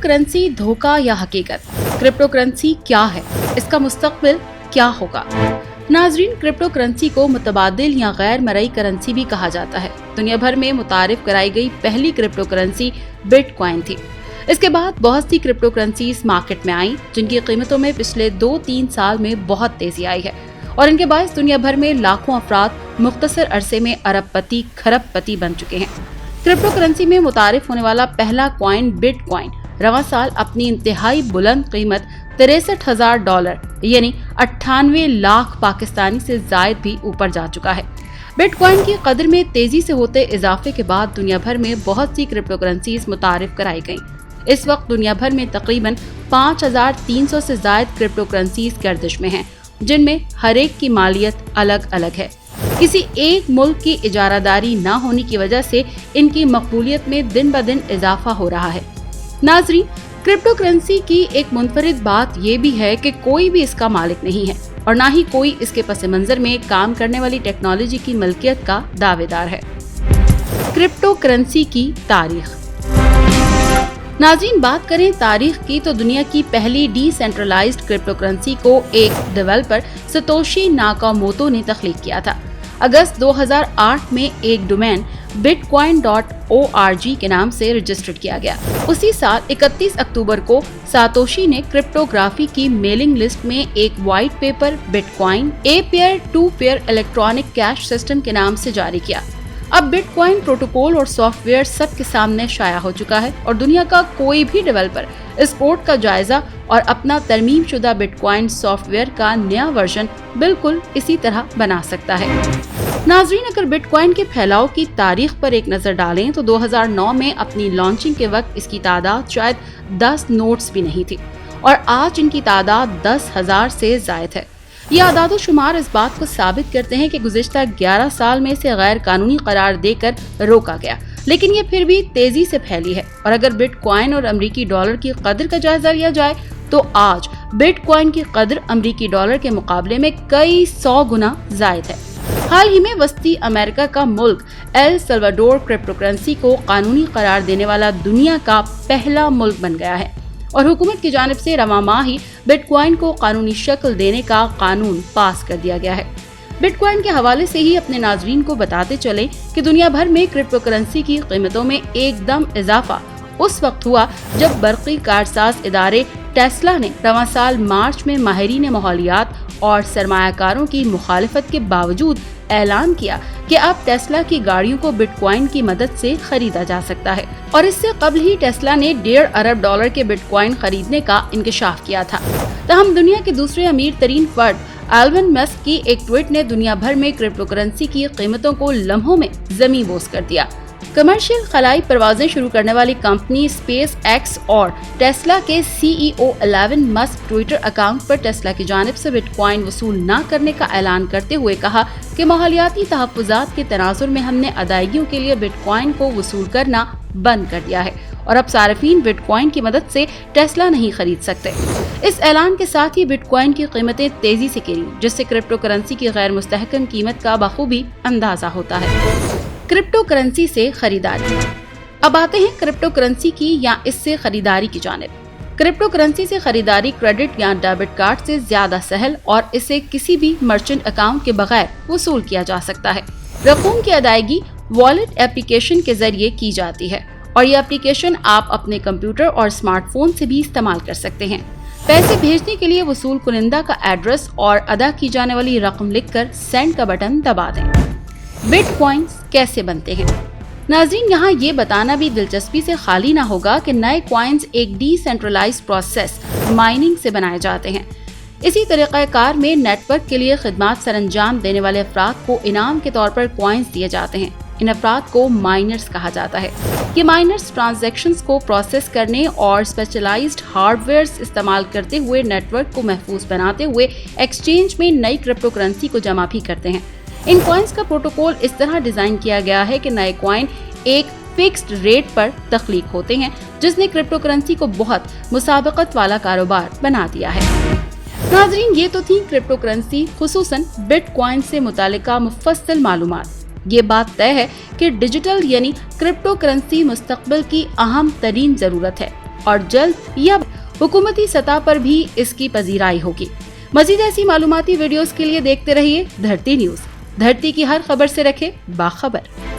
Currency धोखा या हकीकत? क्रिप्टो करेंसी क्या है? इसका मुस्तकबिल क्या होगा? नाजरीन, क्रिप्टो करेंसी को मुतबादिल या गैर मरई करेंसी भी कहा जाता है। दुनिया भर में मुतारिफ कराई गई पहली क्रिप्टो करेंसी बिटकॉइन थी। इसके बाद बहुत सी क्रिप्टो करेंसीज मार्केट में आई, जिनकी कीमतों में पिछले 2-3 साल में बहुत तेजी आई है और इनके बायस दुनिया भर में लाखों अफराद मुख्तसर अरसे में अरबपति खरबपति बन चुके हैं। क्रिप्टो करेंसी में मुतारिफ होने वाला पहला कॉइन बिटकॉइन रवां साल अपनी इंतहाई बुलंद कीमत $63,000 यानी 98 लाख पाकिस्तानी से जायद भी ऊपर जा चुका है। बिटकॉइन की कदर में तेजी से होते इजाफे के बाद दुनिया भर में बहुत सी क्रिप्टो करेंसीज मुतारिफ कराई गईं। इस वक्त दुनिया भर में तकरीबन 5,300 से जायद क्रिप्टो करेंसीज गर्दिश में हैं, जिनमें हर एक की मालियत अलग अलग है। किसी एक मुल्क की इजारादारी न होने की वजह से इनकी मकबूलियत में दिन ब दिन इजाफा हो रहा है। नाजरीन, क्रिप्टो करेंसी की एक मुनफरिद बात ये भी है कि कोई भी इसका मालिक नहीं है और ना ही कोई इसके पस मंजर में काम करने वाली टेक्नोलॉजी की मलकियत का दावेदार है। क्रिप्टो करेंसी की तारीख। नाज़रीन, बात करें तारीख की तो दुनिया की पहली डिसेंट्रलाइज्ड क्रिप्टो करेंसी को एक डेवलपर सतोशी नाकामोटो ने तख्लीक किया था। अगस्त 2008 में एक डोमेन bitcoin.org के नाम से रजिस्टर्ड किया गया। उसी साल 31 अक्टूबर को सातोशी ने क्रिप्टोग्राफी की मेलिंग लिस्ट में एक white paper bitcoin a peer to peer electronic cash system के नाम से जारी किया। अब बिटकॉइन प्रोटोकॉल और सॉफ्टवेयर सबके सामने शाया हो चुका है और दुनिया का कोई भी डेवलपर इस कोड का जायजा और अपना तरमीम शुदा बिटकॉइन सॉफ्टवेयर का नया वर्जन बिल्कुल इसी तरह बना सकता है। नाजरीन, अगर बिटकॉइन के फैलाव की तारीख पर एक नजर डालें तो 2009 में अपनी लॉन्चिंग के वक्त इसकी तादाद शायद 10 नोट्स भी नहीं थी और आज इनकी तादाद 10,000 से जायद है। ये आदाद शुमार इस बात को साबित करते हैं कि गुज़िश्ता 11 साल में इसे गैर कानूनी करार देकर रोका गया, लेकिन ये फिर भी तेजी से फैली है। और अगर बिटकॉइन और अमरीकी डॉलर की कदर का जायजा लिया जाए तो आज बिटकॉइन की कदर अमरीकी डॉलर के मुकाबले में कई 100 गुना जायद है। हाल ही में वस्ती अमेरिका का मुल्क एल सल्वाडोर क्रिप्टो करेंसी को कानूनी करार देने वाला दुनिया का पहला मुल्क बन गया है और हुकूमत की जानिब से रवां माह ही बिटकॉइन को कानूनी शक्ल देने का कानून पास कर दिया गया है। बिटकॉइन के हवाले से ही अपने नाजरीन को बताते चले कि दुनिया भर में क्रिप्टो करेंसी की कीमतों में एकदम इजाफा उस वक्त हुआ जब बरक़ी कारसाज इदारे टेस्ला ने रवां साल मार्च में माहिरीन माहौलियात और सरमायाकारों की मुखालिफत के बावजूद ऐलान किया कि अब टेस्ला की गाड़ियों को बिटकॉइन की मदद से खरीदा जा सकता है। और इससे कबल ही टेस्ला ने $1.5 अरब के बिटकॉइन खरीदने का इंकशाफ किया था। तहम दुनिया के दूसरे अमीर तरीन फर्द एलन मस्क की एक ट्वीट ने दुनिया भर में क्रिप्टो करेंसी की कीमतों को लम्हों में ज़मीं बोस कर दिया। कमर्शियल खलाई परवाजें शुरू करने वाली कंपनी स्पेस एक्स और टेस्ला के CEO Elon Musk Twitter account पर टेस्ला की जानिब से बिटकॉइन वसूल न करने का ऐलान करते हुए कहा कि माहौलियाती तहफ़्फ़ुज़ात के तनाजुर में हमने अदायगियों के लिए बिटकॉइन को वसूल करना बंद कर दिया है और अब सार्फिन बिटकॉइन की मदद से टेस्ला नहीं खरीद सकते। इस ऐलान के साथ ही बिटकॉइन की कीमतें तेजी से गिरी, जिससे क्रिप्टो करेंसी की गैर मुस्तहकम कीमत का बखूबी अंदाजा होता है। क्रिप्टो करेंसी से खरीदारी। अब आते हैं क्रिप्टो करेंसी की या इससे खरीदारी की जानिब। क्रिप्टो करेंसी से खरीदारी क्रेडिट या डेबिट कार्ड से ज्यादा सहल और इसे किसी भी मर्चेंट अकाउंट के बगैर वसूल किया जा सकता है। रकूम की अदायगी वॉलेट एप्लीकेशन के जरिए की जाती है और ये एप्लीकेशन आप अपने कंप्यूटर और स्मार्टफोन से भी इस्तेमाल कर सकते हैं। पैसे भेजने के लिए वसूल कुनिंदा का एड्रेस और अदा की जाने वाली रकम लिखकर सेंड का बटन दबा दें। बिटकॉइंस कैसे बनते हैं? नाज़रीन, यहाँ ये बताना भी दिलचस्पी से खाली ना होगा कि नए कॉइन्स एक डिसेंट्रलाइज्ड प्रोसेस माइनिंग से बनाए जाते हैं। इसी तरीक़ाकार में नेटवर्क के लिए खिदमात सरअंजाम देने वाले अफराद को इनाम के तौर पर कॉइन्स दिए जाते हैं। इन अफराद को माइनर्स कहा जाता है। ये माइनर्स ट्रांजैक्शंस को प्रोसेस करने और स्पेशलाइज्ड हार्डवेयर इस्तेमाल करते हुए नेटवर्क को महफूज बनाते हुए एक्सचेंज में नई क्रिप्टो करेंसी को जमा भी करते हैं। इन कॉइन्स का प्रोटोकॉल इस तरह डिजाइन किया गया है कि नए कॉइन एक फिक्स्ड रेट पर तख्लीक होते हैं, जिसने क्रिप्टो करेंसी को बहुत मुसाबकत वाला कारोबार बना दिया है। नाज़रीन, ये तो थी क्रिप्टो करेंसी खुसूसन बिटकॉइन से मुतालिका मुफस्सल मालूमात। ये बात तय है कि डिजिटल यानी क्रिप्टो करेंसी मुस्तकबिल की अहम तरीन जरूरत है। اور جلد یا حکومتی سطح پر بھی اس کی پذیرائی ہوگی۔ مزید ایسی معلوماتی ویڈیوز کے لیے دیکھتے رہیے دھرتی نیوز۔ دھرتی کی ہر خبر سے رکھے باخبر۔